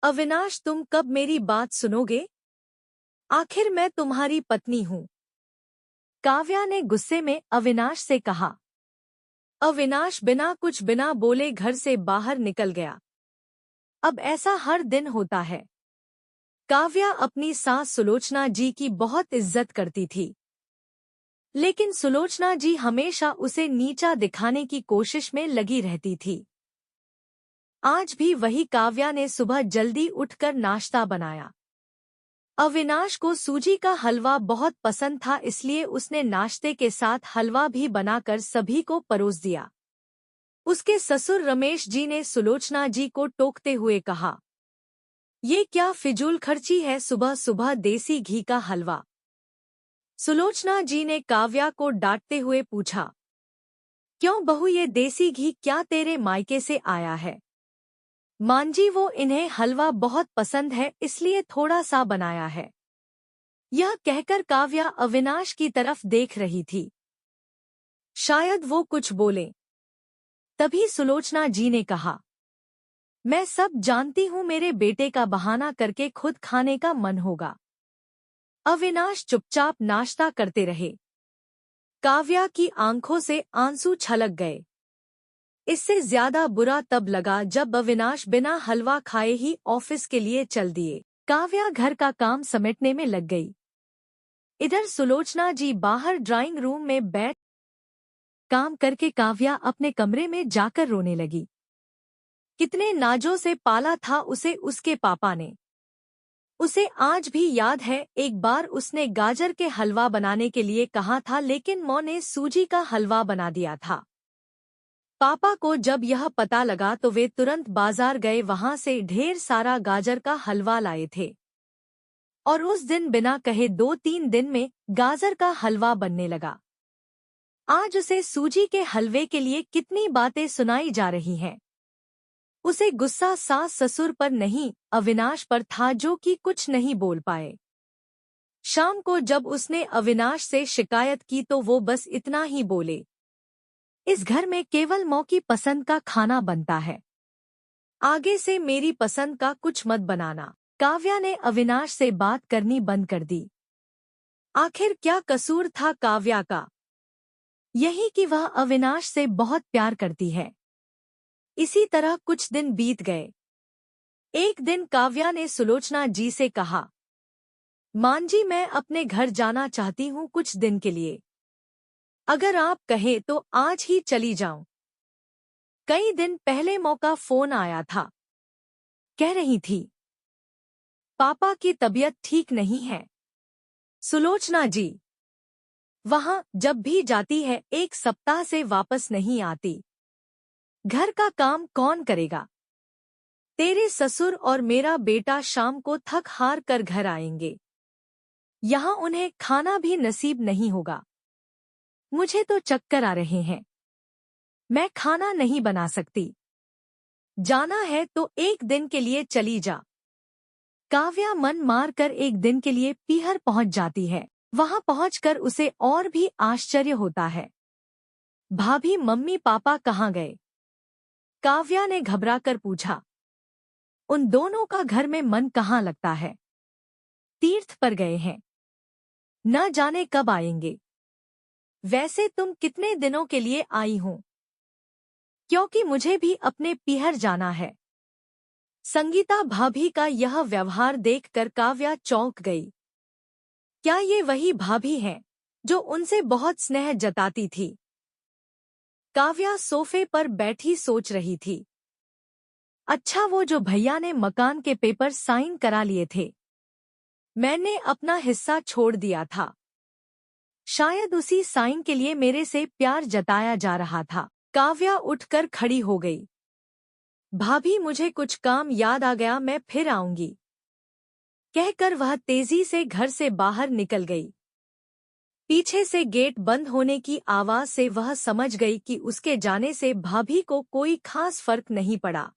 अविनाश, तुम कब मेरी बात सुनोगे? आखिर मैं तुम्हारी पत्नी हूँ। काव्या ने गुस्से में अविनाश से कहा। अविनाश बिना बोले घर से बाहर निकल गया। अब ऐसा हर दिन होता है। काव्या अपनी सास सुलोचना जी की बहुत इज्जत करती थी, लेकिन सुलोचना जी हमेशा उसे नीचा दिखाने की कोशिश में लगी रहती थी। आज भी वही काव्या ने सुबह जल्दी उठकर नाश्ता बनाया। अविनाश को सूजी का हलवा बहुत पसंद था, इसलिए उसने नाश्ते के साथ हलवा भी बनाकर सभी को परोस दिया। उसके ससुर रमेश जी ने सुलोचना जी को टोकते हुए कहा, ये क्या फिजूल खर्ची है, सुबह सुबह देसी घी का हलवा। सुलोचना जी ने काव्या को डांटते हुए पूछा, क्यों बहू, ये देसी घी क्या तेरे मायके से आया है? मांजी, वो इन्हें हलवा बहुत पसंद है, इसलिए थोड़ा सा बनाया है। यह कहकर काव्या अविनाश की तरफ देख रही थी। शायद वो कुछ बोले। तभी सुलोचना जी ने कहा, मैं सब जानती हूँ, मेरे बेटे का बहाना करके खुद खाने का मन होगा। अविनाश चुपचाप नाश्ता करते रहे। काव्या की आंखों से आंसू छलक गए। इससे ज्यादा बुरा तब लगा जब अविनाश बिना हलवा खाए ही ऑफिस के लिए चल दिए। काव्या घर का काम समेटने में लग गई। इधर सुलोचना जी बाहर ड्राइंग रूम में बैठ काम करके काव्या अपने कमरे में जाकर रोने लगी। कितने नाजों से पाला था उसे उसके पापा ने। उसे आज भी याद है, एक बार उसने गाजर के हलवा बनाने के लिए कहा था, लेकिन माँ ने सूजी का हलवा बना दिया था। पापा को जब यह पता लगा तो वे तुरंत बाजार गए, वहां से ढेर सारा गाजर का हलवा लाए थे। और उस दिन बिना कहे 2-3 दिन में गाजर का हलवा बनने लगा। आज उसे सूजी के हलवे के लिए कितनी बातें सुनाई जा रही हैं। उसे गुस्सा सास ससुर पर नहीं, अविनाश पर था, जो कि कुछ नहीं बोल पाए। शाम को जब उसने अविनाश से शिकायत की तो वो बस इतना ही बोले, इस घर में केवल माँ की पसंद का खाना बनता है, आगे से मेरी पसंद का कुछ मत बनाना। काव्या ने अविनाश से बात करनी बंद कर दी। आखिर क्या कसूर था काव्या का? यही कि वह अविनाश से बहुत प्यार करती है। इसी तरह कुछ दिन बीत गए। एक दिन काव्या ने सुलोचना जी से कहा, मांजी, मैं अपने घर जाना चाहती हूँ कुछ दिन के लिए। अगर आप कहें तो आज ही चली जाऊं। कई दिन पहले मौका फोन आया था। कह रही थी, पापा की तबीयत ठीक नहीं है। सुलोचना जी वहां जब भी जाती है 1 सप्ताह से वापस नहीं आती। घर का काम कौन करेगा? तेरे ससुर और मेरा बेटा शाम को थक हार कर घर आएंगे। यहाँ उन्हें खाना भी नसीब नहीं होगा। मुझे तो चक्कर आ रहे हैं। मैं खाना नहीं बना सकती। जाना है तो एक दिन के लिए चली जा। काव्या मन मार कर एक दिन के लिए पीहर पहुंच जाती है। वहां पहुंचकर उसे और भी आश्चर्य होता है। भाभी, मम्मी पापा कहाँ गए? काव्या ने घबराकर पूछा। उन दोनों का घर में मन कहाँ लगता है। तीर्थ पर गए हैं, न जाने कब आएंगे। वैसे तुम कितने दिनों के लिए आई हो? क्योंकि मुझे भी अपने पीहर जाना है। संगीता भाभी का यह व्यवहार देखकर काव्या चौंक गई। क्या ये वही भाभी हैं जो उनसे बहुत स्नेह जताती थी? काव्या सोफे पर बैठी सोच रही थी। अच्छा, वो जो भैया ने मकान के पेपर साइन करा लिए थे, मैंने अपना हिस्सा छोड़ दिया था। शायद उसी साइन के लिए मेरे से प्यार जताया जा रहा था। काव्या उठकर खड़ी हो गई। भाभी, मुझे कुछ काम याद आ गया, मैं फिर आऊंगी। कहकर वह तेजी से घर से बाहर निकल गई। पीछे से गेट बंद होने की आवाज से वह समझ गई कि उसके जाने से भाभी को कोई खास फर्क नहीं पड़ा।